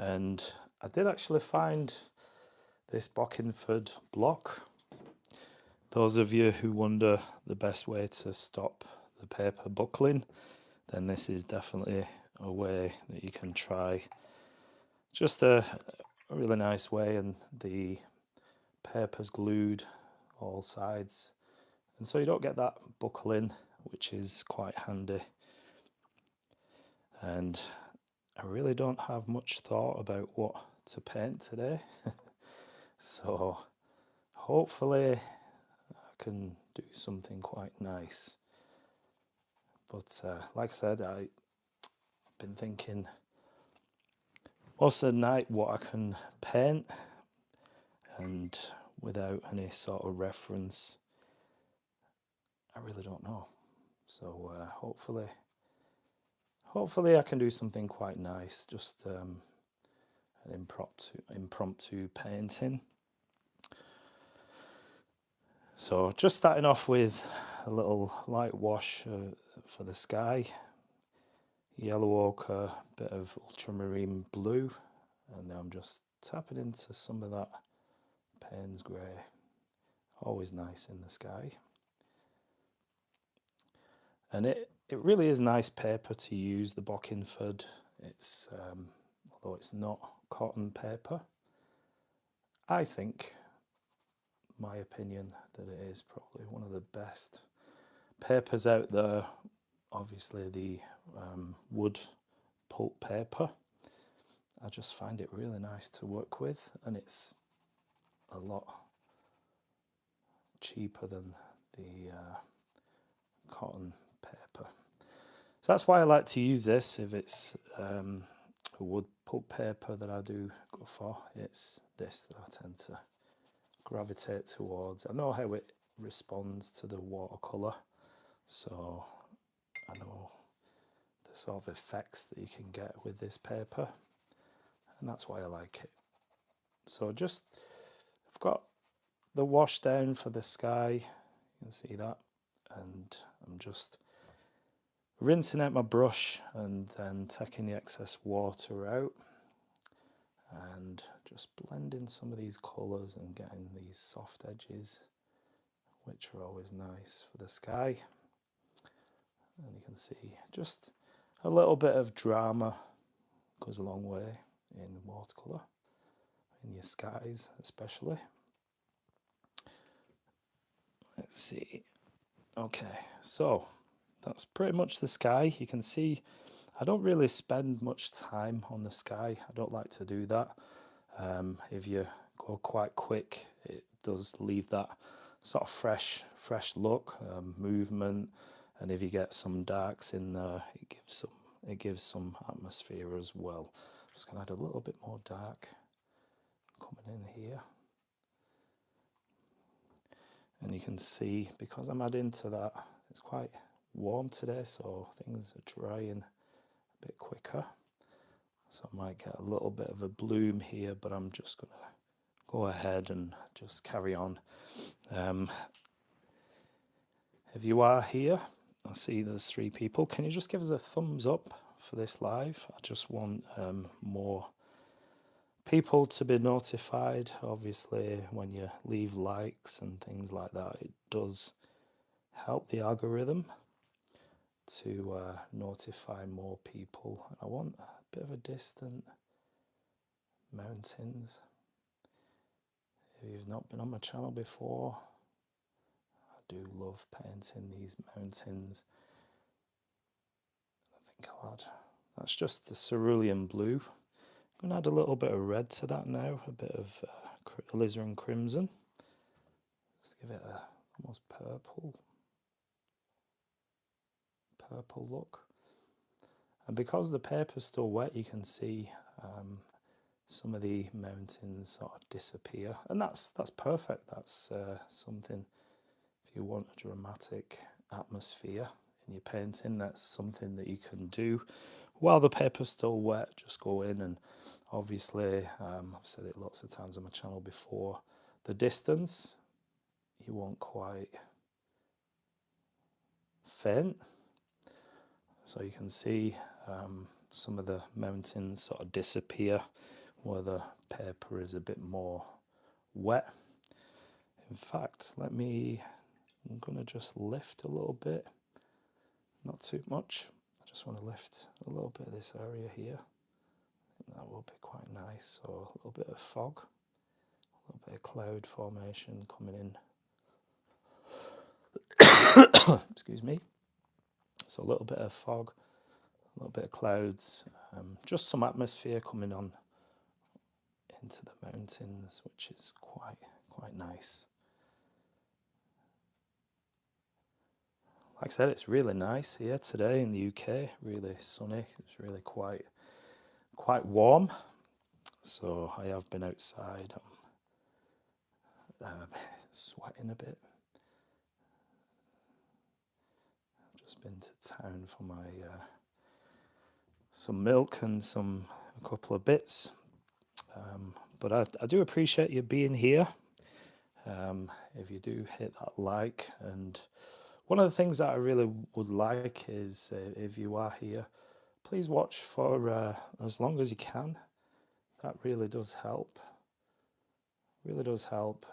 and I did actually find this Bockingford block. Those of you who wonder the best way to stop the paper buckling, then this is definitely a way that you can try. Just a really nice way, and the paper's glued all sides, and so you don't get that buckling, which is quite handy. And I really don't have much thought about what to paint today. So hopefully I can do something quite nice. But like I said, I've been thinking most of the night what I can paint, and without any sort of reference, I really don't know. So hopefully I can do something quite nice, just an impromptu painting. So just starting off with a little light wash for the sky, yellow ochre, bit of ultramarine blue, and now I'm just tapping into some of that Payne's grey. Always nice in the sky. And it really is nice paper to use, the Bockingford. It's although it's not cotton paper, I think, my opinion, that it is probably one of the best papers out there. Obviously the wood pulp paper, I just find it really nice to work with, and it's a lot cheaper than the cotton paper. So that's why I like to use this. If it's a wood pulp paper that I do go for, it's this that I tend to gravitate towards. I know how it responds to the watercolor, so I know the sort of effects that you can get with this paper, and that's why I like it. So just, I've got the wash down for the sky, you can see that, and I'm just rinsing out my brush and then taking the excess water out and just blending some of these colours and getting these soft edges, which are always nice for the sky. And you can see just a little bit of drama goes a long way in watercolour, in your skies especially. Let's see. Okay, so that's pretty much the sky. You can see I don't really spend much time on the sky. I don't like to do that. If you go quite quick, it does leave that sort of fresh look, movement, and if you get some darks in there, it gives some atmosphere as well. Just gonna add a little bit more dark coming in here. And you can see, because I'm adding to that, it's quite warm today, so things are drying a bit quicker. So I might get a little bit of a bloom here, but I'm just going to go ahead and just carry on. If you are here, I see there's 3 people. Can you just give us a thumbs up for this live? I just want more people to be notified. Obviously, when you leave likes and things like that, it does help the algorithm to notify more people. And I want a bit of a distant mountains. If you've not been on my channel before, I do love painting these mountains. I think I'll add, that's just the cerulean blue. I'm going to add a little bit of red to that now, a bit of alizarin crimson. Just give it a almost purple look. And because the paper's still wet, you can see some of the mountains sort of disappear, and that's perfect. That's something, if you want a dramatic atmosphere in your painting, that's something that you can do while the paper's still wet. Just go in, and obviously I've said it lots of times on my channel before, the distance you won't quite faint. So you can see some of the mountains sort of disappear where the paper is a bit more wet. In fact, I'm going to just lift a little bit, not too much. I just want to lift a little bit of this area here. That will be quite nice. So a little bit of fog, a little bit of cloud formation coming in. Excuse me. So a little bit of fog, a little bit of clouds, just some atmosphere coming on into the mountains, which is quite nice. Like I said, it's really nice here today in the UK. Really sunny. It's really quite warm. So I have been outside. I'm sweating a bit. I've just been to town for my some milk and a couple of bits. But I do appreciate you being here. If you do hit that like, and one of the things that I really would like is if you are here, please watch for as long as you can. That really does help. Really does help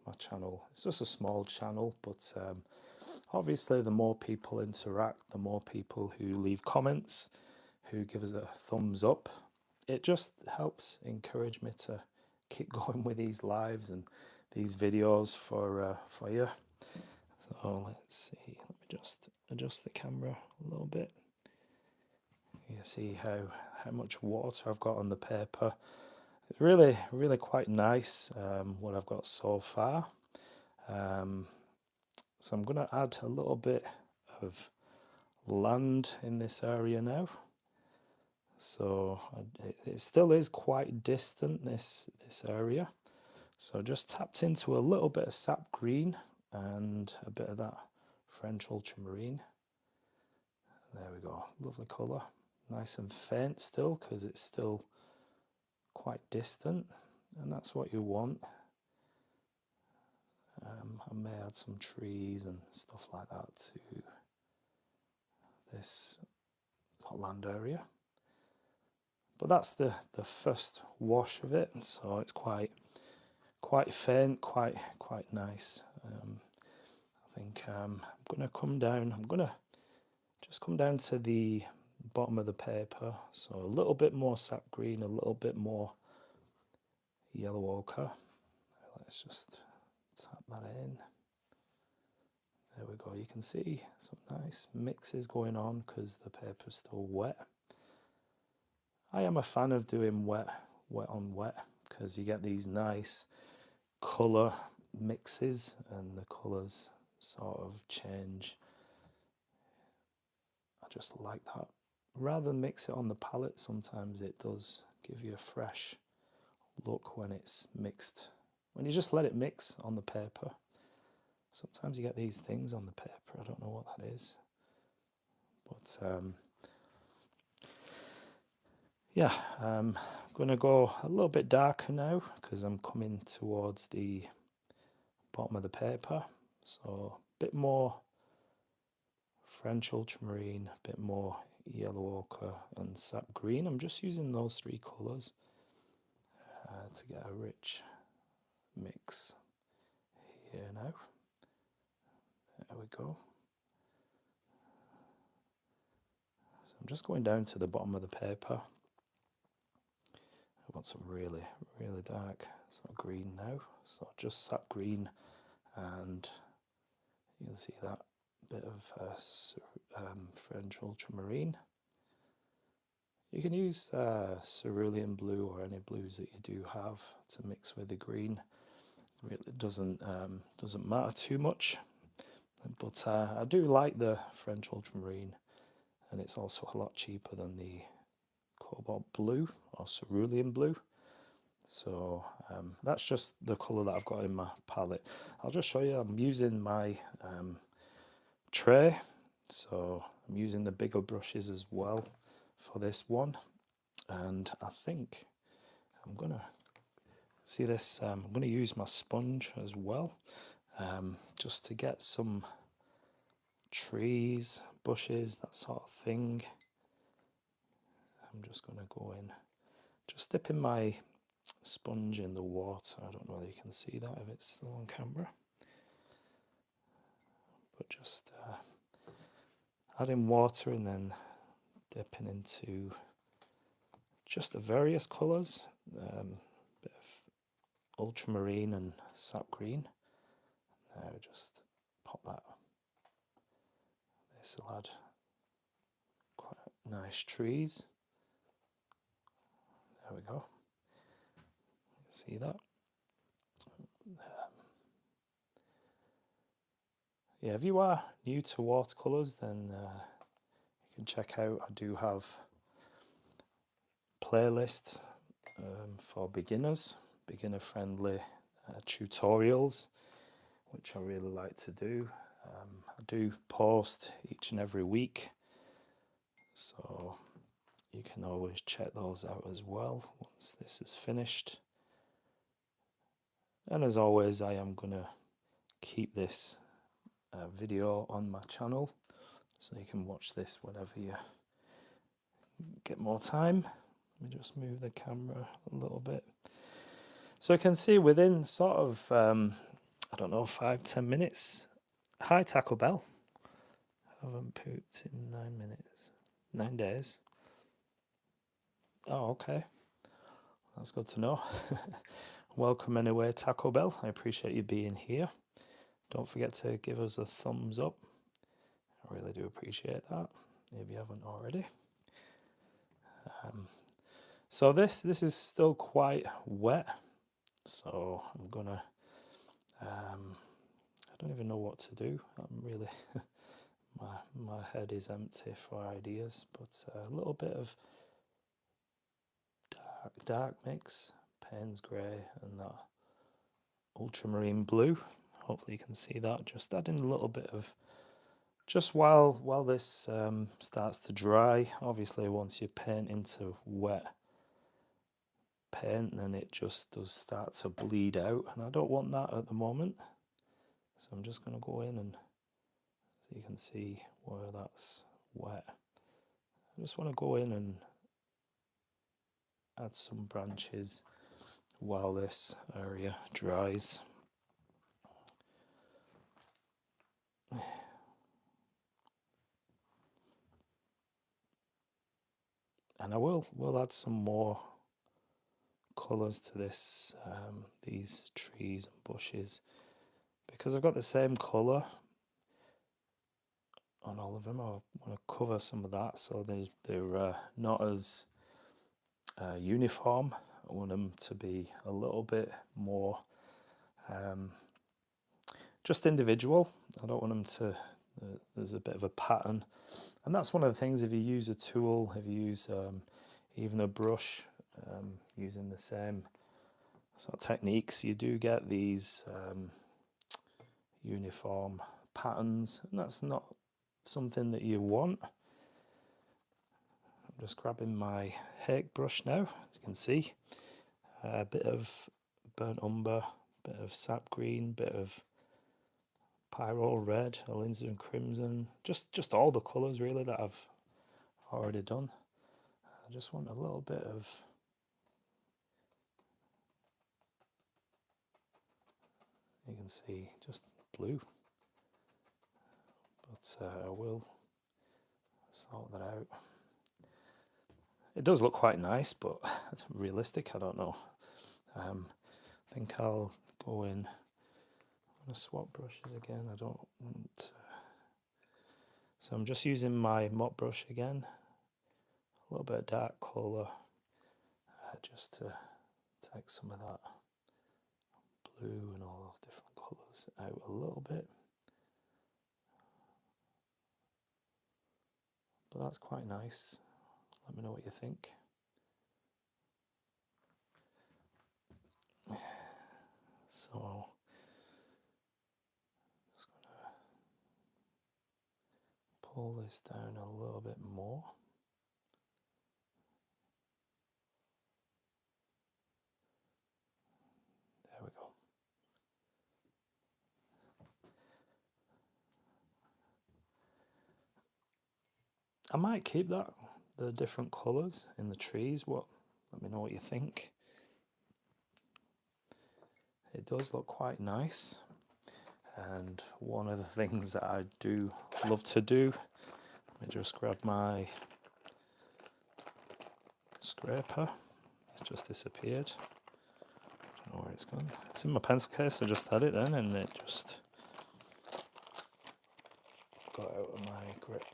my channel. It's just a small channel, but obviously the more people interact, the more people who leave comments, who give us a thumbs up, it just helps encourage me to keep going with these lives and these videos for you. So let's see, let me just adjust the camera a little bit. You see how much water I've got on the paper. It's really quite nice what I've got so far. So I'm going to add a little bit of land in this area now. So it still is quite distant, this area. So I just tapped into a little bit of sap green and a bit of that French ultramarine. There we go, lovely colour. Nice and faint still, because it's still quite distant, and that's what you want. I may add some trees and stuff like that to this land area. But that's the first wash of it, so it's quite faint, quite nice. I think I'm going to come down. I'm going to just come down to the bottom of the paper, so a little bit more sap green, a little bit more yellow ochre. Let's just tap that in. There we go. You can see some nice mixes going on because the paper's still wet. I am a fan of doing wet on wet because you get these nice colour mixes and the colours sort of change. I just like that. Rather than mix it on the palette, sometimes it does give you a fresh look when it's mixed. When you just let it mix on the paper, sometimes you get these things on the paper. I don't know what that is. But yeah, I'm going to go a little bit darker now because I'm coming towards the bottom of the paper. So a bit more French ultramarine, a bit more yellow ochre and sap green. I'm just using those three colours to get a rich mix here now. There we go. So I'm just going down to the bottom of the paper. I want some really dark sort of green now. So just sap green, and you can see that bit of French ultramarine. You can use cerulean blue or any blues that you do have to mix with the green. It really doesn't matter too much, but I do like the French ultramarine, and it's also a lot cheaper than the cobalt blue or cerulean blue. So that's just the colour that I've got in my palette. I'll just show you. I'm using my tray, so I'm using the bigger brushes as well for this one, and I think I'm gonna see this. I'm gonna use my sponge as well, just to get some trees, bushes, that sort of thing. I'm just gonna go in just dipping my sponge in the water. I don't know whether you can see that if it's still on camera. But just adding water and then dipping into just the various colours. Bit of ultramarine and sap green. Now just pop that. This will add quite nice trees. There we go. See that? Yeah, if you are new to watercolors, then you can check out. I do have playlists for beginners, beginner-friendly tutorials, which I really like to do. I do post each and every week, so you can always check those out as well once this is finished. And as always, I am going to keep this video on my channel, so you can watch this whenever you get more time. Let me just move the camera a little bit. So you can see within sort of, I don't know, 5-10 minutes. Hi Taco Bell. Haven't pooped in 9 minutes. 9 days. Oh, okay. That's good to know. Welcome anyway, Taco Bell. I appreciate you being here. Don't forget to give us a thumbs up. I really do appreciate that, if you haven't already. So this is still quite wet, so I'm gonna, I don't even know what to do. I'm really, my head is empty for ideas, but a little bit of dark mix, Payne's grey and that ultramarine blue. Hopefully you can see that. Just adding a little bit of, just while this starts to dry. Obviously once you paint into wet paint, then it just does start to bleed out, and I don't want that at the moment. So I'm just going to go in, and so you can see where that's wet. I just want to go in and add some branches while this area dries. And I will add some more colours to this, these trees and bushes, because I've got the same colour on all of them. I want to cover some of that so they're not as uniform. I want them to be a little bit more just individual. I don't want them to, there's a bit of a pattern. And that's one of the things, if you use a tool, if you use even a brush, using the same sort of techniques, you do get these uniform patterns, and that's not something that you want. I'm just grabbing my Hake brush now, as you can see. A bit of burnt umber, bit of sap green, bit of pyro red, alizarin crimson, just all the colours really that I've already done. I just want a little bit of you can see just blue, but I will sort that out. It does look quite nice, but realistic, I don't know. I think I'll go in. I'm going to swap brushes again. I don't want so I'm just using my mop brush again, a little bit of dark colour, just to take some of that blue and all those different colours out a little bit. But that's quite nice. Let me know what you think. So just gonna pull this down a little bit more. There we go. I might keep that, the different colours in the trees. What Let me know what you think. It does look quite nice. And one of the things that I do love to do, let me just grab my scraper. It's just disappeared. I don't know where it's gone. It's in my pencil case. I just had it then, and it just got out of my grip.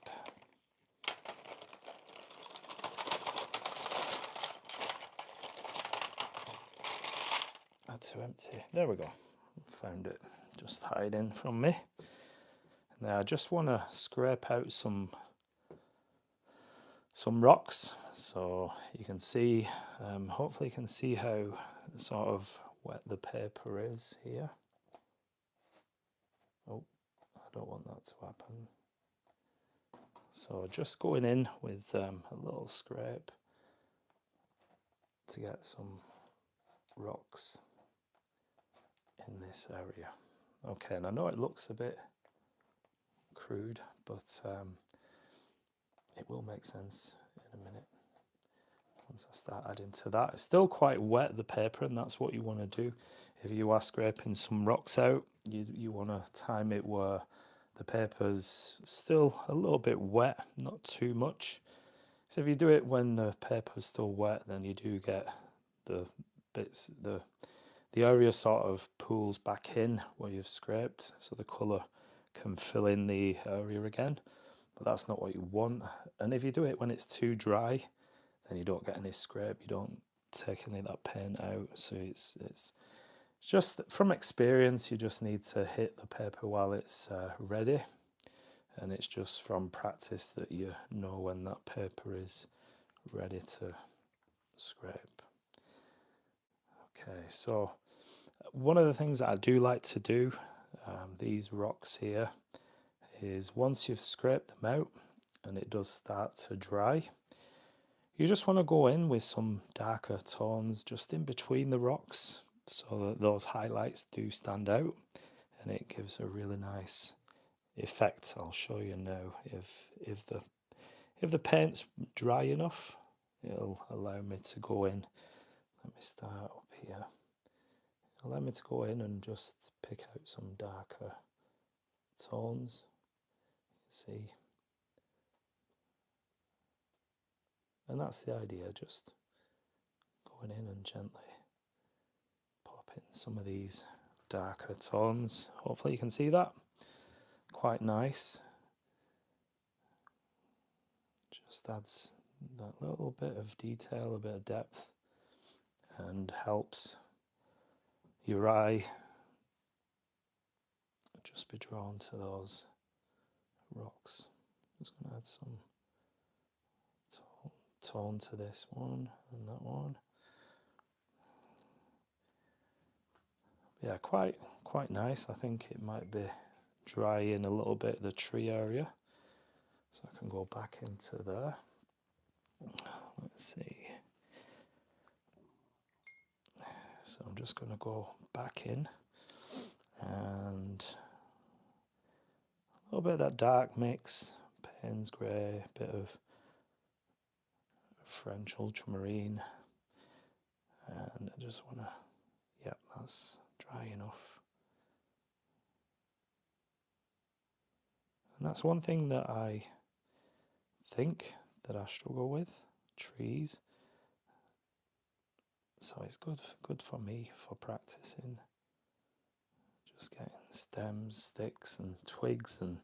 That's too empty. There we go. Found it. Just hiding from me. Now I just want to scrape out some rocks, so you can see, hopefully you can see how sort of wet the paper is here. Oh, I don't want that to happen. So just going in with a little scrape to get some rocks in this area. Okay, and I know it looks a bit crude, but it will make sense in a minute once I start adding to that. It's still quite wet, the paper, and that's what you want to do. If you are scraping some rocks out, you want to time it where the paper's still a little bit wet, not too much. So if you do it when the paper's still wet, then you do get the bits, the area sort of pools back in where you've scraped, so the colour can fill in the area again. But that's not what you want. And if you do it when it's too dry, then you don't get any scrape, you don't take any of that paint out. So it's just from experience, you just need to hit the paper while it's ready. And it's just from practice that you know when that paper is ready to scrape. Okay, so one of the things that I do like to do, these rocks here, is once you've scraped them out and it does start to dry, you just want to go in with some darker tones just in between the rocks so that those highlights do stand out, and it gives a really nice effect. I'll show you now. If the paint's dry enough, it'll allow me to go in. Let me start up here. Allow me to go in and just pick out some darker tones. See, and that's the idea, just going in and gently pop in some of these darker tones. Hopefully you can see that. Quite nice. Just adds that little bit of detail, a bit of depth, and helps your eye just be drawn to those rocks. Just going to add some tone to this one and that one. Yeah, quite nice. I think it might be dry in a little bit the tree area, so I can go back into there. Let's see. So I'm just going to go back in, and a little bit of that dark mix, Payne's grey, a bit of French ultramarine, and I just want to, yep, that's dry enough. And that's one thing that I think that I struggle with, trees. So it's good for me for practicing. Just getting stems, sticks and twigs and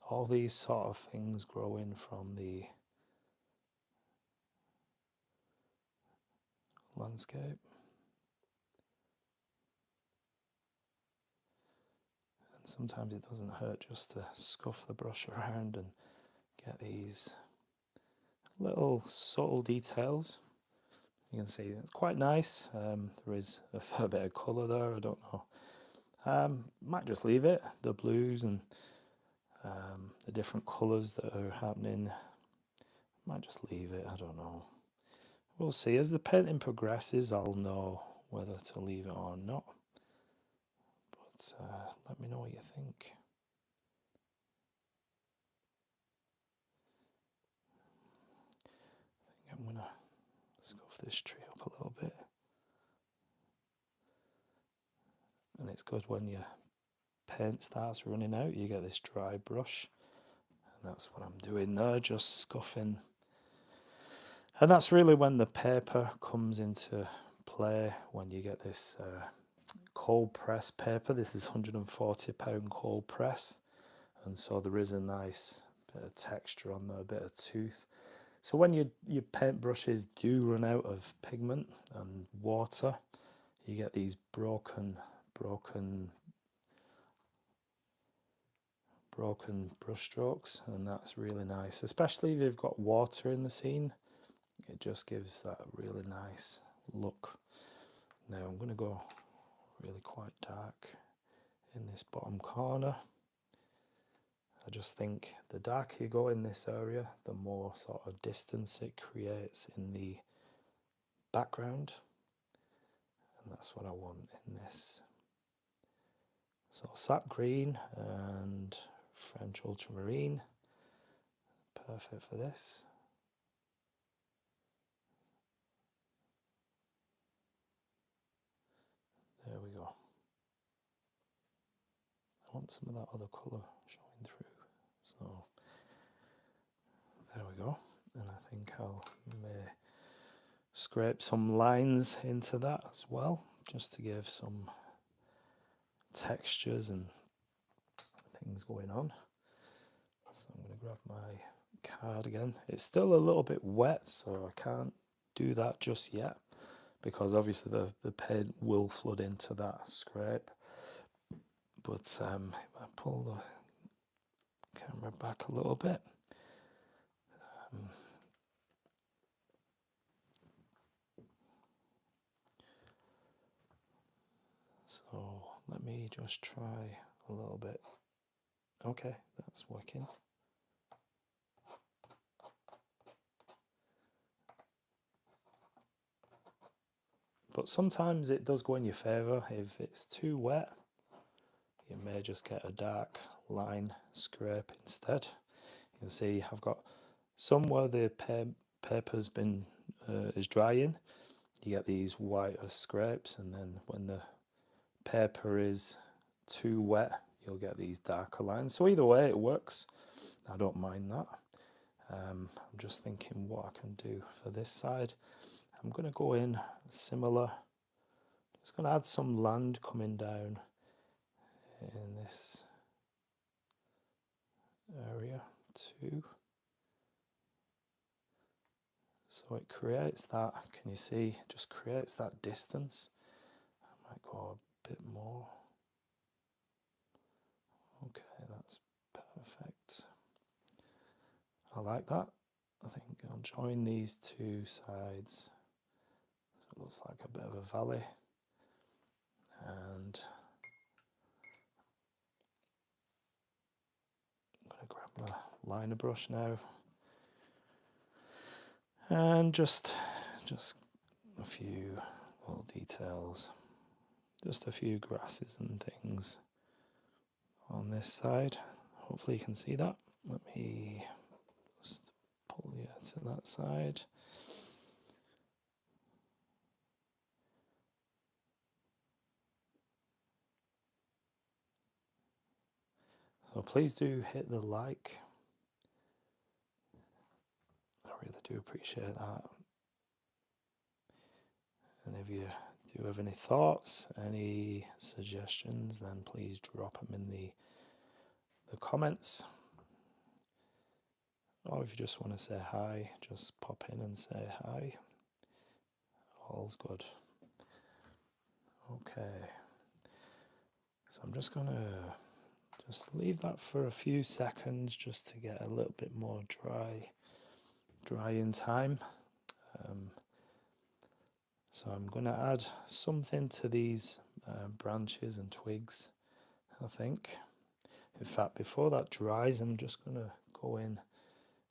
all these sort of things growing from the landscape. And sometimes it doesn't hurt just to scuff the brush around and get these little subtle details. You can see it's quite nice. There is a fair bit of colour there, I don't know. Might just leave it, the blues and the different colours that are happening. Might just leave it, I don't know. We'll see. As the painting progresses, I'll know whether to leave it or not. But let me know what you think. I think I'm going to scuff this tree up a little bit. And it's good when your paint starts running out, you get this dry brush. And that's what I'm doing there, just scuffing. And that's really when the paper comes into play, when you get this cold press paper. This is £140 cold press. And so there is a nice bit of texture on there, a bit of tooth. So when your paint brushes do run out of pigment and water, you get these broken brush strokes, and that's really nice, especially if you've got water in the scene. It just gives that really nice look. Now I'm going to go really quite dark in this bottom corner. I just think the darker you go in this area, the more sort of distance it creates in the background. And that's what I want in this. So sap green and French ultramarine, perfect for this. There we go. I want some of that other colour showing through. So there we go. And I think I'll may scrape some lines into that as well, just to give some textures and things going on. So I'm going to grab my card again. It's still a little bit wet, so I can't do that just yet, because obviously the paint will flood into that scrape. But if I pull the camera back a little bit, so let me just try a little bit. Okay, that's working. But sometimes it does go in your favour. If it's too wet, you may just get a dark line scrape instead. You can see I've got some where the paper's been is drying. You get these whiter scrapes, and then when the paper is too wet, you'll get these darker lines. So either way, it works. I don't mind that. I'm just thinking what I can do for this side. I'm going to go in similar. Just going to add some land coming down in this area too. So it creates that, can you see, just creates that distance. I might go a bit more. Okay, that's perfect. I like that. I think I'll join these two sides. So it looks like a bit of a valley. And I'm going to grab my liner brush now. And just a few little details. Just a few grasses and things on this side. Hopefully you can see that. Let me just pull you to that side. So please do hit the like. I really do appreciate that. And if you do have any thoughts, any suggestions, then please drop them in the comments. Or if you just want to say hi, just pop in and say hi. All's good. Okay. So I'm just going to just leave that for a few seconds just to get a little bit more dry in time. So I'm going to add something to these branches and twigs, I think. In fact, before that dries, I'm just going to go in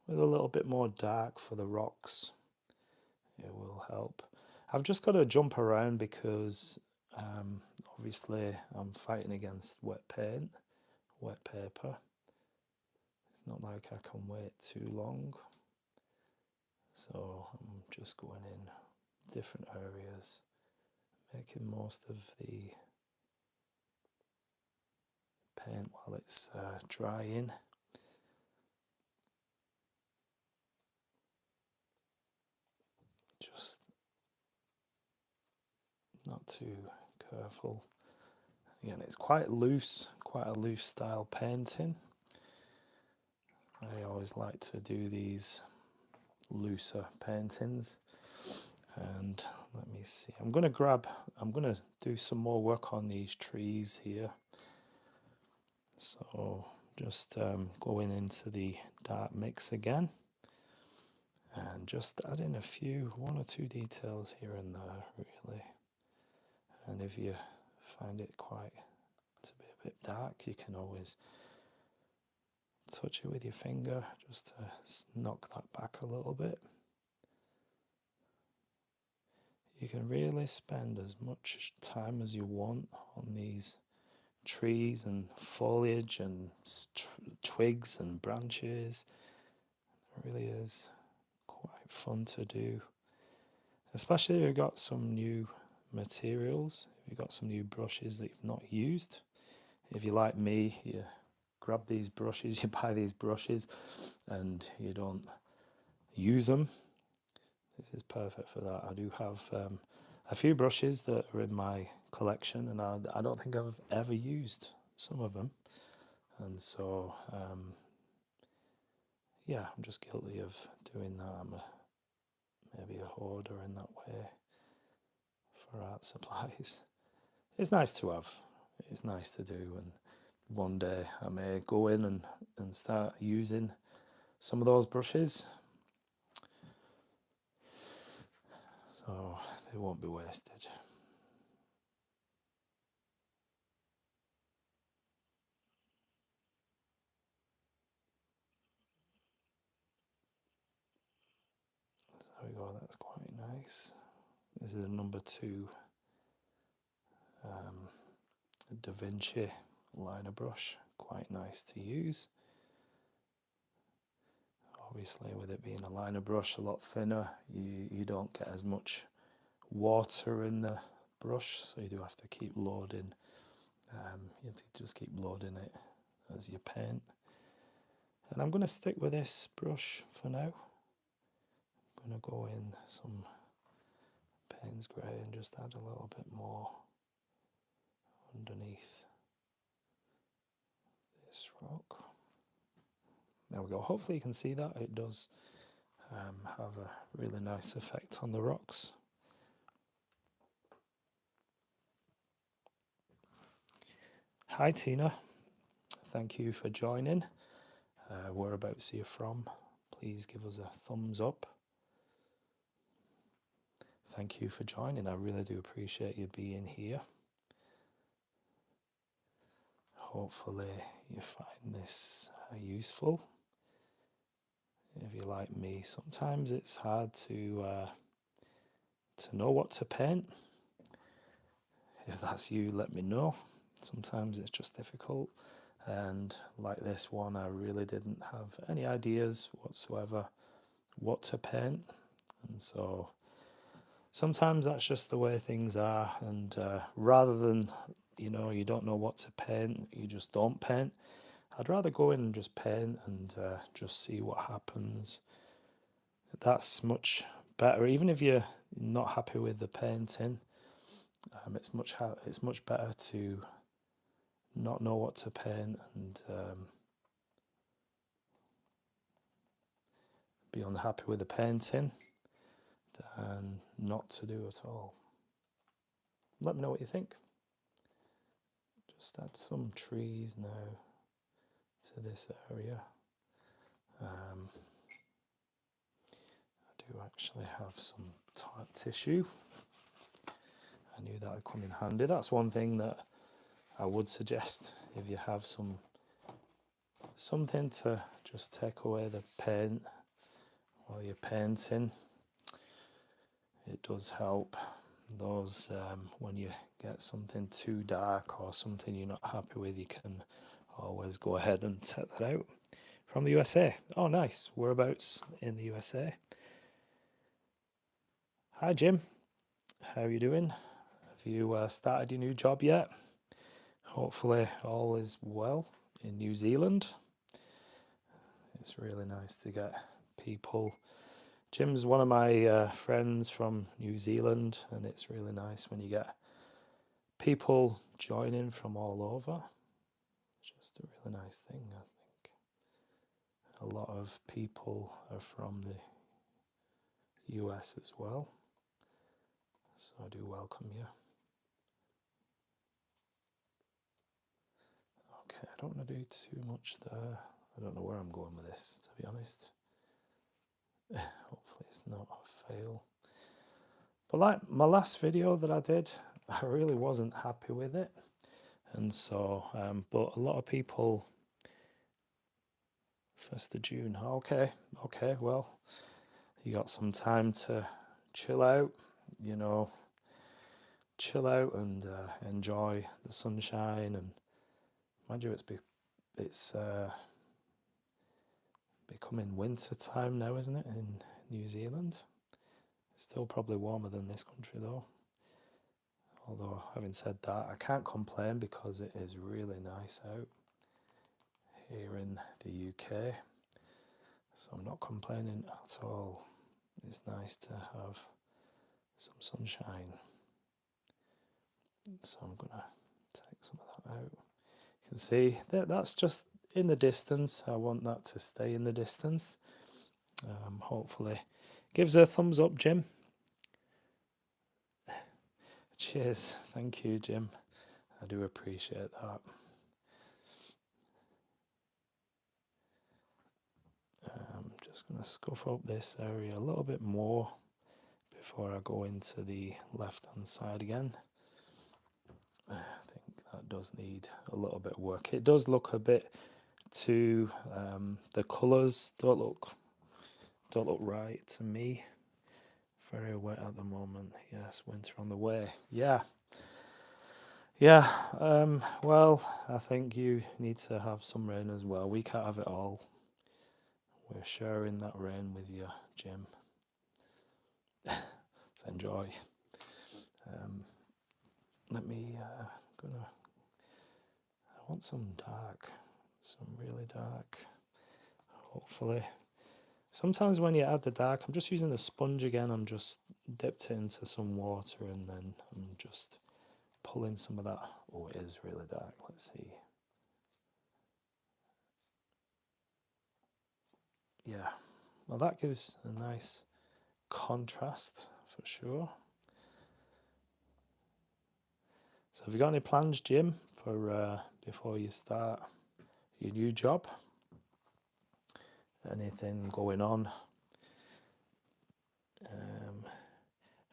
with a little bit more dark for the rocks. It will help. I've just got to jump around because obviously I'm fighting against wet paper. It's not like I can wait too long. So I'm just going in different areas, making most of the paint while it's drying. Just not too careful. Again, it's quite loose, quite a loose style painting. I always like to do these looser paintings. And let me see, I'm going to do some more work on these trees here. So just going into the dark mix again and just adding one or two details here and there, really. And if you find it to be a bit dark, you can always touch it with your finger just to knock that back a little bit. You can really spend as much time as you want on these trees and foliage and twigs and branches. It really is quite fun to do, especially if you've got some new materials, if you've got some new brushes that you've not used. If you're like me, you grab these brushes, you buy these brushes and you don't use them. This is perfect for that. I do have a few brushes that are in my collection, and I don't think I've ever used some of them. And so, yeah, I'm just guilty of doing that. I'm maybe a hoarder in that way for art supplies. It's nice to have. It's nice to do, and one day I may go in and start using some of those brushes, so they won't be wasted. There we go, that's quite nice. This is a number 2 Da Vinci liner brush, quite nice to use. Obviously, with it being a liner brush, a lot thinner, you don't get as much water in the brush, so you do have to keep loading. You have to just keep loading it as you paint. And I'm going to stick with this brush for now. I'm going to go in some Payne's Grey and just add a little bit more underneath this rock. There we go. Hopefully you can see that. It does have a really nice effect on the rocks. Hi Tina, thank you for joining. Whereabouts are you from? Please give us a thumbs up. Thank you for joining. I really do appreciate you being here. Hopefully you find this useful. If you're like me, sometimes it's hard to know what to paint. If that's you, let me know. Sometimes it's just difficult, and like this one, I really didn't have any ideas whatsoever what to paint, and so sometimes that's just the way things are. And rather than you don't know what to paint, you just don't paint. I'd rather go in and just paint and just see what happens. That's much better, even if you're not happy with the painting. It's much better to not know what to paint and be unhappy with the painting than not to do at all. Let me know what you think. Just add some trees now to this area. I do actually have some tissue. I knew that would come in handy. That's one thing that I would suggest if you have something to just take away the paint while you're painting. It does help. Those when you get something too dark or something you're not happy with, you can always go ahead and take that out. From the USA. Oh, nice. Whereabouts in the USA? Hi, Jim. How are you doing? Have you started your new job yet? Hopefully all is well in New Zealand. It's really nice to get people. Jim's one of my friends from New Zealand, and it's really nice when you get people joining from all over. Just a really nice thing, I think. A lot of people are from the US as well, so I do welcome you. Okay, I don't want to do too much there. I don't know where I'm going with this, to be honest. Hopefully it's not a fail. But like my last video that I did, I really wasn't happy with it. And so, but a lot of people, 1st of June, okay, well, you got some time to chill out, chill out and enjoy the sunshine. And mind you, it's becoming winter time now, isn't it, in New Zealand? Still probably warmer than this country though. Although, having said that, I can't complain because it is really nice out here in the UK. So I'm not complaining at all. It's nice to have some sunshine. So I'm going to take some of that out. You can see that's just in the distance. I want that to stay in the distance. Hopefully. Gives a thumbs up, Jim. Cheers. Thank you, Jim. I do appreciate that. I'm just going to scuff up this area a little bit more before I go into the left-hand side again. I think that does need a little bit of work. It does look a bit too, the colours don't look right to me. Very wet at the moment. Yes, winter on the way. Yeah. Well, I think you need to have some rain as well. We can't have it all. We're sharing that rain with you, Jim. Let's enjoy. I want some dark, some really dark, hopefully. Sometimes when you add the dark, I'm just using the sponge again. I'm just dipped it into some water and then I'm just pulling some of that. Oh, it is really dark. Let's see. Yeah, well, that gives a nice contrast for sure. So have you got any plans, Jim, for before you start your new job? Anything going on?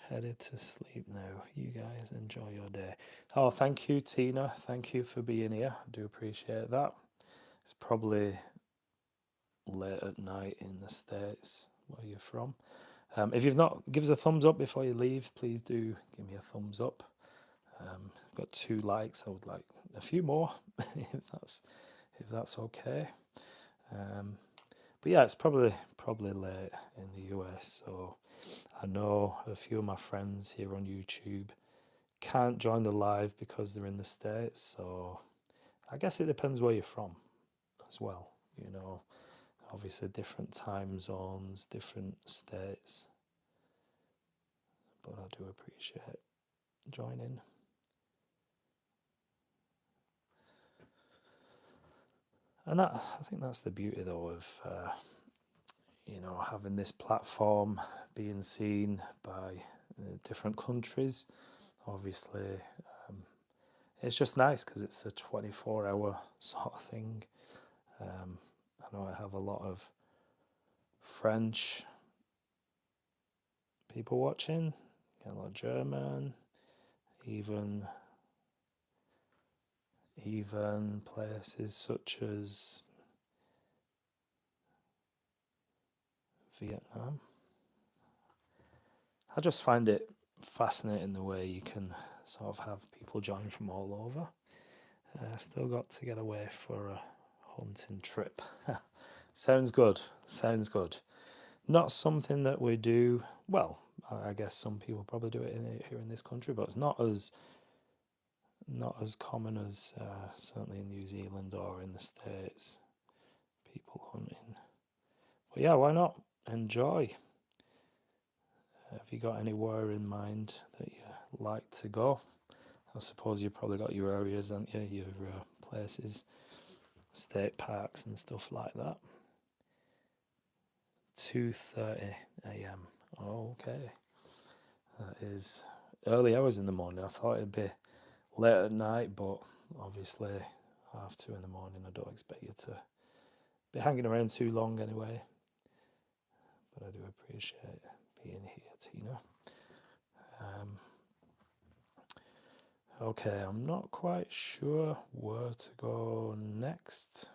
Headed to sleep now. You guys enjoy your day. Oh, thank you, Tina. Thank you for being here. I do appreciate that. It's probably late at night in the States where you're from. If you've not, give us a thumbs up before you leave. Please do give me a thumbs up. I've got 2 likes. I would like a few more if that's okay. But yeah, it's probably late in the US, so I know a few of my friends here on YouTube can't join the live because they're in the States, so I guess it depends where you're from as well, obviously different time zones, different states, but I do appreciate joining. And I think that's the beauty though of having this platform, being seen by different countries. Obviously, it's just nice because it's a 24-hour sort of thing. I know I have a lot of French people watching, a lot of German, even places such as Vietnam. I just find it fascinating the way you can sort of have people join from all over. Still got to get away for a hunting trip. Sounds good. Not something that we do, well, I guess some people probably do it here in this country, but it's not as common as certainly in New Zealand or in the States, people hunting. But yeah, why not? Enjoy. Have you got anywhere in mind that you like to go? I suppose you've probably got your areas, haven't you? Your places, state parks and stuff like that. 2:30 a.m. Okay. That is early hours in the morning. I thought it'd be late at night, but obviously 2:30 in the morning, I don't expect you to be hanging around too long anyway. But I do appreciate being here, Tina. Okay, I'm not quite sure where to go next.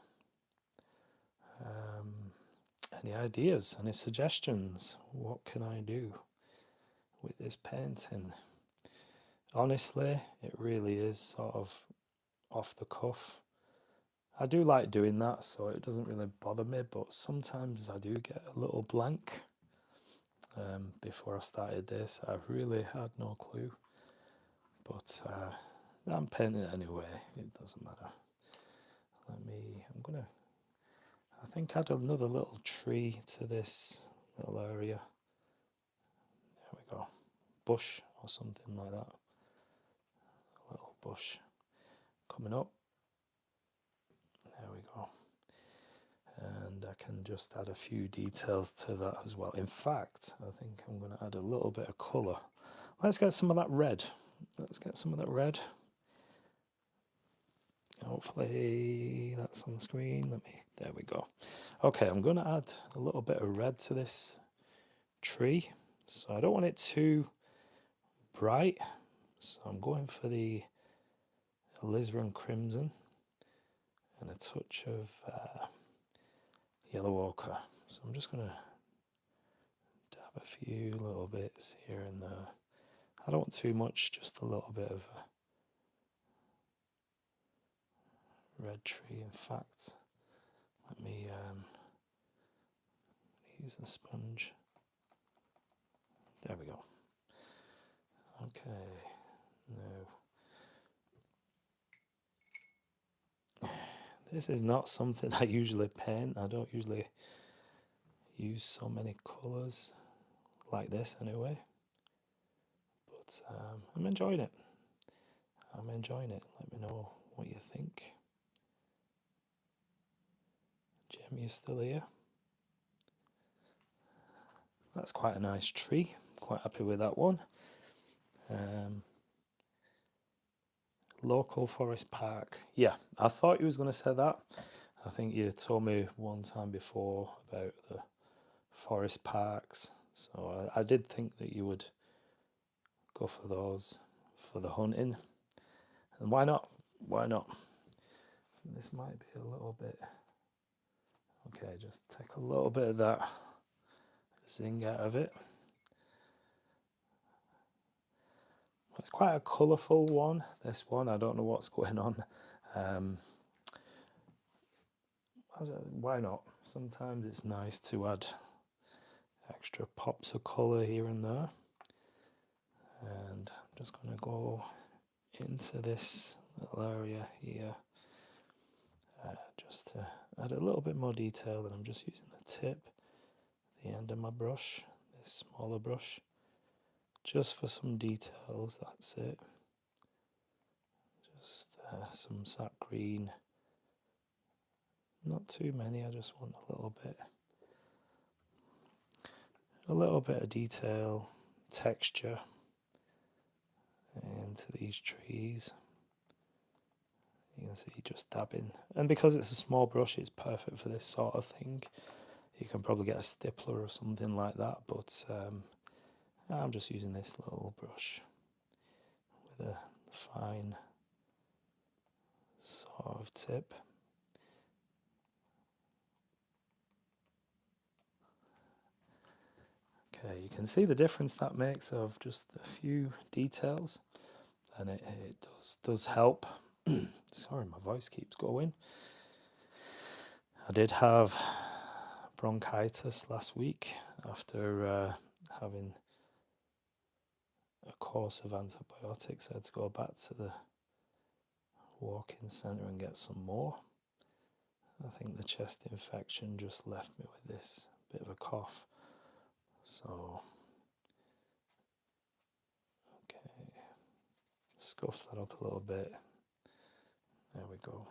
Any ideas, any suggestions? What can I do with this painting? Honestly, it really is sort of off the cuff. I do like doing that, so it doesn't really bother me, but sometimes I do get a little blank. Before I started this, I really had no clue, but I'm painting it anyway, it doesn't matter. I think add another little tree to this little area. There we go. Bush or something like that. A little bush coming up. There we go. And I can just add a few details to that as well. In fact, I think I'm going to add a little bit of colour. Let's get some of that red. Hopefully that's on the screen. There we go. Okay, I'm going to add a little bit of red to this tree. So I don't want it too bright. So I'm going for the alizarin crimson and a touch of yellow ochre. So I'm just going to dab a few little bits here and there. I don't want too much, just a little bit of red tree. In fact, let me use a sponge. There we go. Okay, now this is not something I usually paint. I don't usually use so many colours like this anyway, but I'm enjoying it. Let me know what you think. Jim, you still here? That's quite a nice tree. Quite happy with that one. Local forest park. Yeah, I thought you was going to say that. I think you told me one time before about the forest parks. So I did think that you would go for those for the hunting. And why not? This might be a little bit... Okay, just take a little bit of that zing out of it. It's quite a colourful one, this one. I don't know what's going on. Why not? Sometimes it's nice to add extra pops of colour here and there. And I'm just going to go into this little area here just to add a little bit more detail. And I'm just using the tip, the end of my brush, this smaller brush, just for some details. That's it. Just some sap green. Not too many, I just want a little bit of detail, texture into these trees. You can see just dabbing, and because it's a small brush, it's perfect for this sort of thing. You can probably get a stippler or something like that, but I'm just using this little brush with a fine sort of tip. Okay, you can see the difference that makes of just a few details, and it does help. Sorry, my voice keeps going. I did have bronchitis last week. after having a course of antibiotics. I had to go back to the walk-in centre and get some more. I think the chest infection just left me with this bit of a cough. So, okay, scuff that up a little bit. There we go.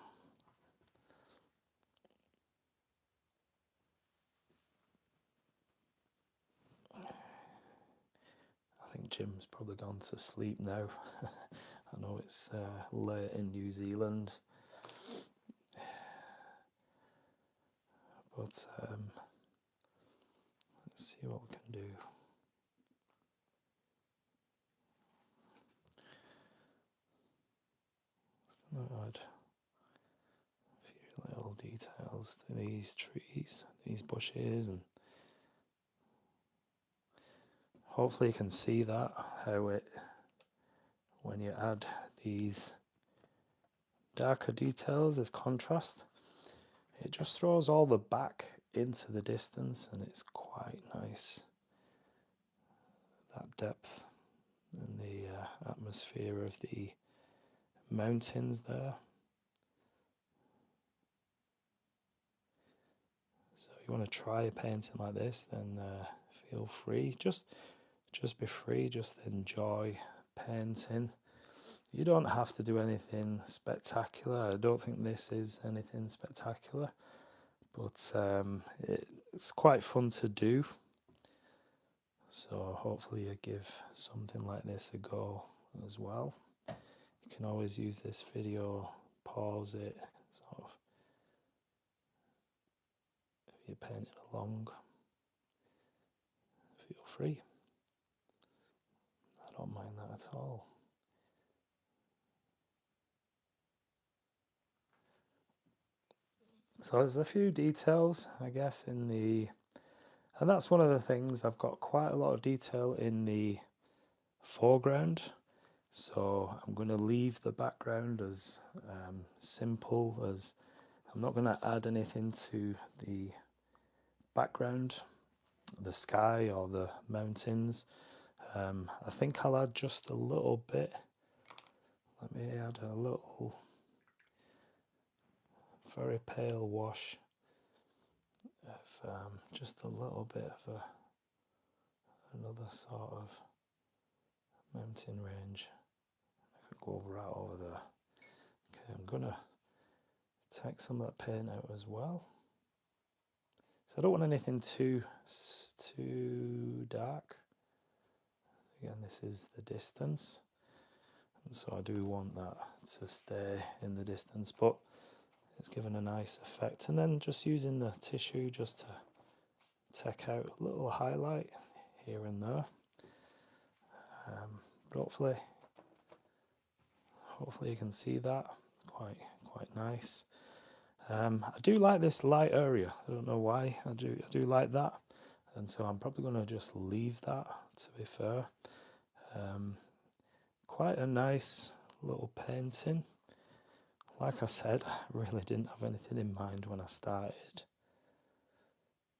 I think Jim's probably gone to sleep now. I know it's late in New Zealand. But let's see what we can do. I'm going to add a few little details to these trees, these bushes, and hopefully you can see that, how it, when you add these darker details as contrast, it just throws all the back into the distance, and it's quite nice, that depth and the atmosphere of the mountains there. So if you want to try a painting like this, then feel free, just be free, just enjoy painting. You don't have to do anything spectacular. I don't think this is anything spectacular, but it's quite fun to do. So hopefully you give something like this a go as well. You can always use this video, pause it, sort of, if you're painting along, feel free. I don't mind that at all. So there's a few details, I guess, in the, and that's one of the things, I've got quite a lot of detail in the foreground. So I'm going to leave the background as simple as, I'm not going to add anything to the background, the sky or the mountains. I think I'll add just a little bit. Let me add a little very pale wash of just a little bit of another sort of mountain range. I could go right over there. Okay, I'm gonna take some of that paint out as well. So I don't want anything too dark. Again, this is the distance, and so I do want that to stay in the distance, but it's given a nice effect. And then just using the tissue just to take out a little highlight here and there. But hopefully you can see that. Quite nice. I do like this light area. I don't know why. I do like that, and so I'm probably going to just leave that, to be fair. Quite a nice little painting. Like I said, I really didn't have anything in mind when I started.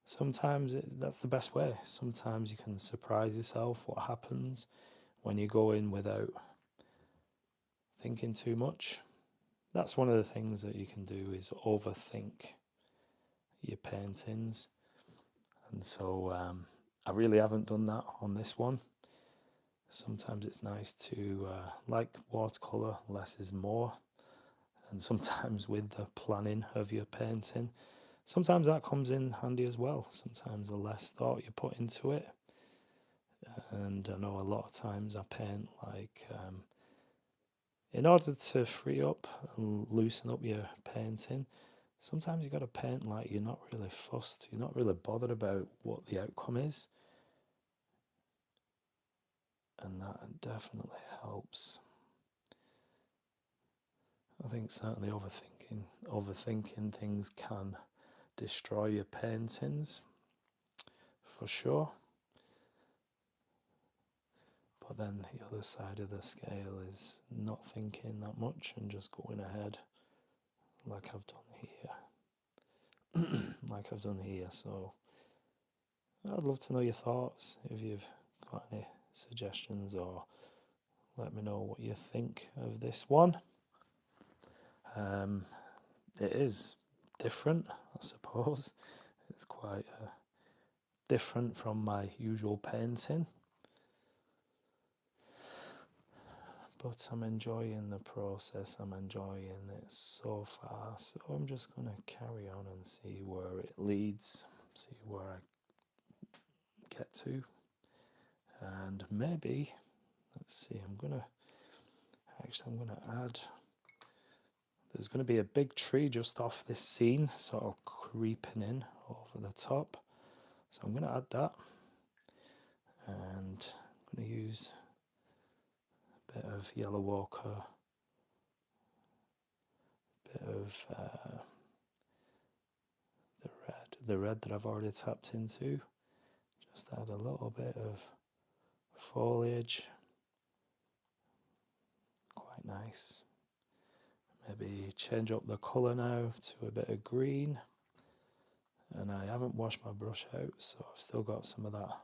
Sometimes that's the best way. Sometimes you can surprise yourself what happens when you go in without thinking too much. That's one of the things that you can do, is overthink your paintings. And so I really haven't done that on this one. Sometimes it's nice to, like watercolor, less is more. And sometimes with the planning of your painting, sometimes that comes in handy as well. Sometimes the less thought you put into it. And I know a lot of times I paint like, in order to free up and loosen up your painting, sometimes you've got to paint like you're not really fussed, you're not really bothered about what the outcome is. And that definitely helps. I think certainly overthinking things can destroy your paintings, for sure. But then the other side of the scale is not thinking that much and just going ahead, like I've done here. So I'd love to know your thoughts, if you've got any suggestions, or let me know what you think of this one. It is different, I suppose. It's quite different from my usual painting, but I'm enjoying the process. I'm enjoying it so far, so I'm just going to carry on and see where it leads, see where I get to, and maybe, let's see, I'm going to add, there's going to be a big tree just off this scene, sort of creeping in over the top, so I'm going to add that, and I'm going to use a bit of yellow ochre, a bit of the red that I've already tapped into, just add a little bit of foliage, quite nice. Maybe change up the colour now to a bit of green, and I haven't washed my brush out, so I've still got some of that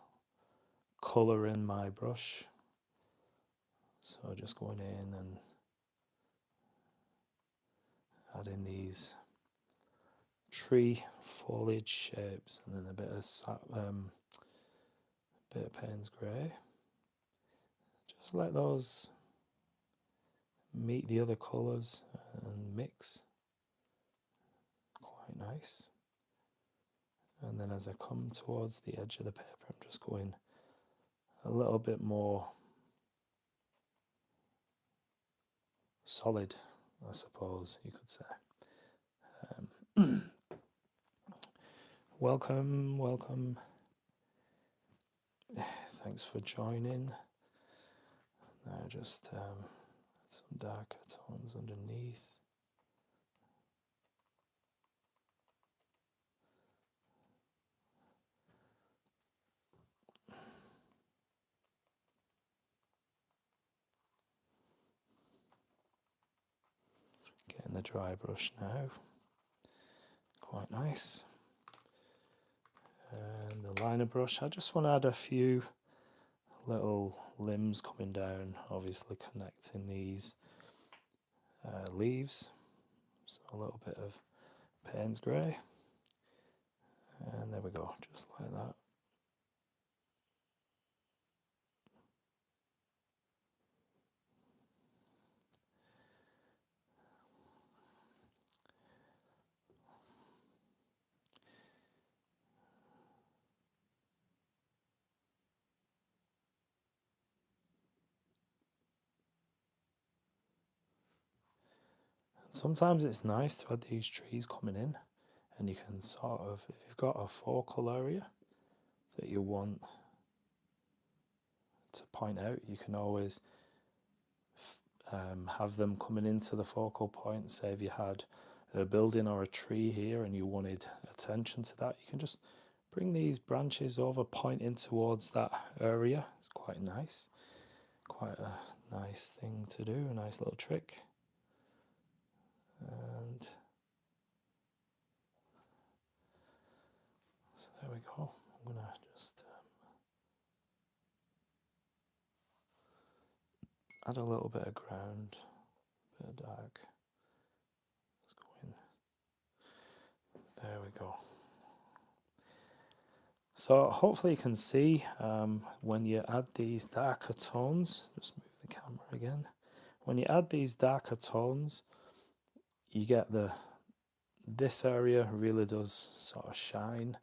colour in my brush, so just going in and adding these tree foliage shapes, and then a bit of Payne's grey. Just let those meet the other colours and mix. Quite nice. And then as I come towards the edge of the paper, I'm just going a little bit more solid, I suppose you could say. Welcome. Thanks for joining. Now just add some darker tones underneath. Getting the dry brush now. Quite nice. And the liner brush, I just want to add a few little limbs coming down, obviously connecting these leaves. So a little bit of Payne's grey. And there we go, just like that. Sometimes it's nice to add these trees coming in, and you can sort of, if you've got a focal area that you want to point out, you can always have them coming into the focal point. Say if you had a building or a tree here and you wanted attention to that, you can just bring these branches over, pointing towards that area. It's quite nice, quite a nice thing to do, a nice little trick. And so there we go. I'm going to just add a little bit of ground, a bit of dark. Let's go in. There we go. So hopefully you can see when you add these darker tones, just move the camera again. When you add these darker tones, you get this area really does sort of shine.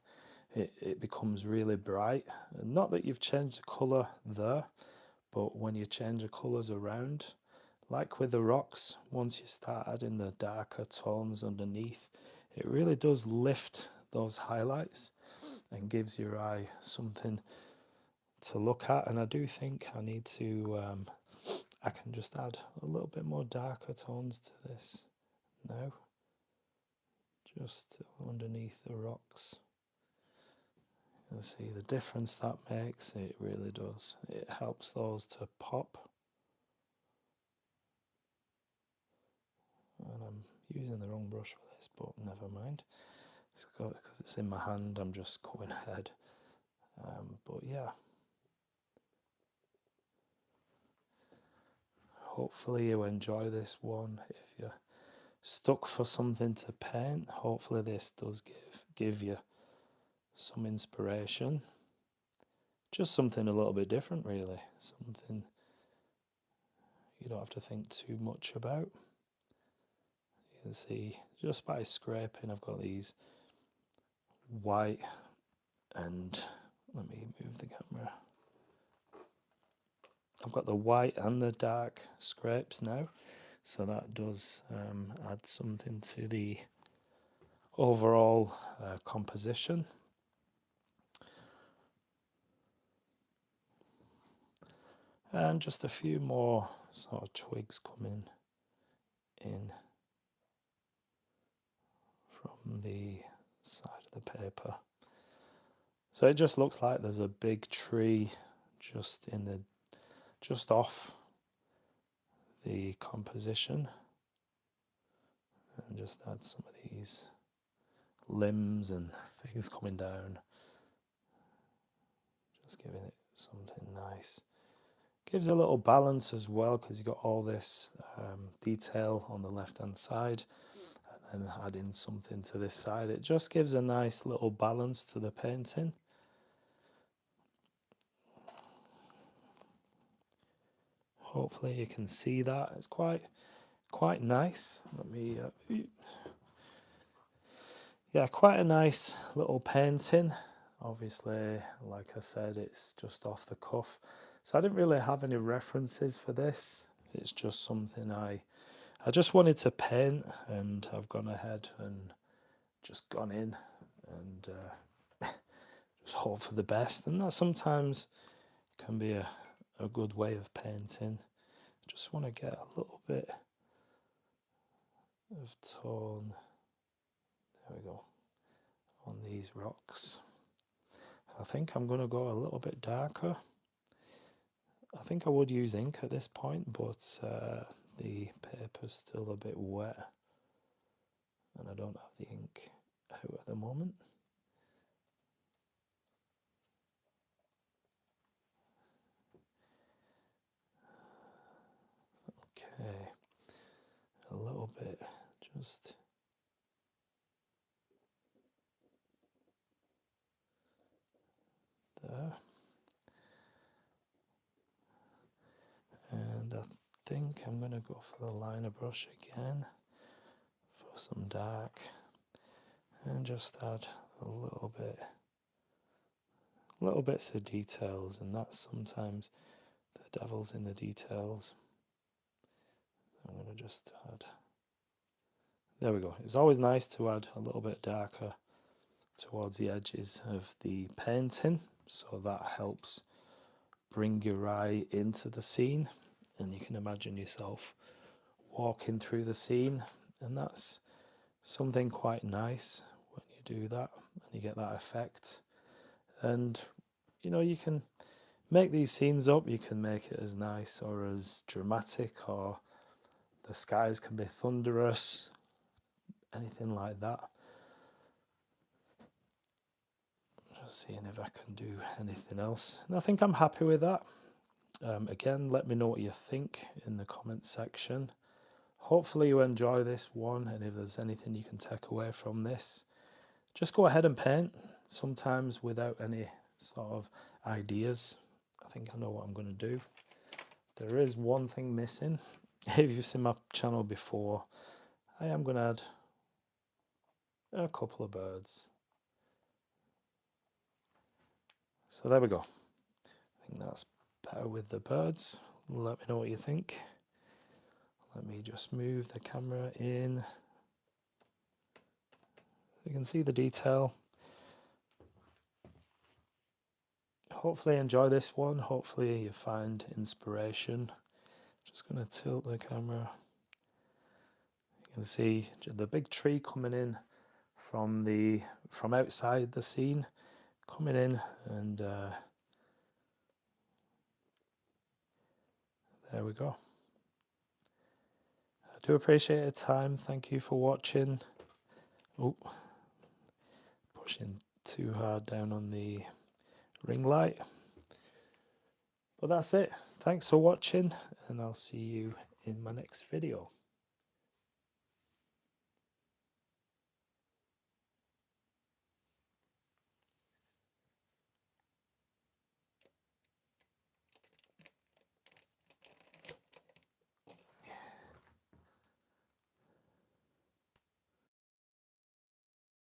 It becomes really bright. Not that you've changed the colour there, but when you change the colours around, like with the rocks, once you start adding the darker tones underneath, it really does lift those highlights and gives your eye something to look at. And I do think I need to, I can just add a little bit more darker tones to this now, just underneath the rocks. You'll see the difference that makes. It really does. It helps those to pop. And I'm using the wrong brush for this, but never mind. Because it's in my hand, I'm just going ahead But yeah, hopefully you enjoy this one. If you're stuck for something to paint, hopefully this does give you some inspiration. Just something a little bit different, really. Something you don't have to think too much about. You can see just by scraping, I've got these white and let me move the camera. I've got the white and the dark scrapes now, so that does add something to the overall composition. And just a few more sort of twigs coming in from the side of the paper. So it just looks like there's a big tree just off the composition, and just add some of these limbs and things coming down, just giving it something nice. Gives a little balance as well, because you've got all this detail on the left hand side, and then adding something to this side, it just gives a nice little balance to the painting. Hopefully you can see that. It's quite nice. Let me yeah, quite a nice little painting. Obviously, like I said, it's just off the cuff, so I didn't really have any references for this. It's just something I just wanted to paint, and I've gone ahead and just gone in and just hope for the best, and that sometimes can be a good way of painting. Just want to get a little bit of tone, there we go, on these rocks. I think I'm going to go a little bit darker. I think I would use ink at this point, but the paper's still a bit wet and I don't have the ink out at the moment. Okay, a little bit just there. And I think I'm going to go for the liner brush again for some dark, and just add a little bits of details, and that's sometimes the devil's in the details. I'm going to just add, there we go. It's always nice to add a little bit darker towards the edges of the painting, so that helps bring your eye into the scene, and you can imagine yourself walking through the scene, and that's something quite nice when you do that and you get that effect. And you know, you can make these scenes up, you can make it as nice or as dramatic, or the skies can be thunderous, anything like that. Just seeing if I can do anything else, and I think I'm happy with that. Again, let me know what you think in the comments section. Hopefully you enjoy this one, and if there's anything you can take away from this, just go ahead and paint, sometimes without any sort of ideas. I think I know what I'm going to do. There is one thing missing. If you've seen my channel before, I am going to add a couple of birds. So there we go. I think that's better with the birds. Let me know what you think. Let me just move the camera in. You can see the detail. Hopefully enjoy this one. Hopefully you find inspiration. Just going to tilt the camera. You can see the big tree coming in from outside the scene, coming in, and there we go. I do appreciate your time. Thank you for watching. Oh, pushing too hard down on the ring light. But that's it. Thanks for watching, and I'll see you in my next video.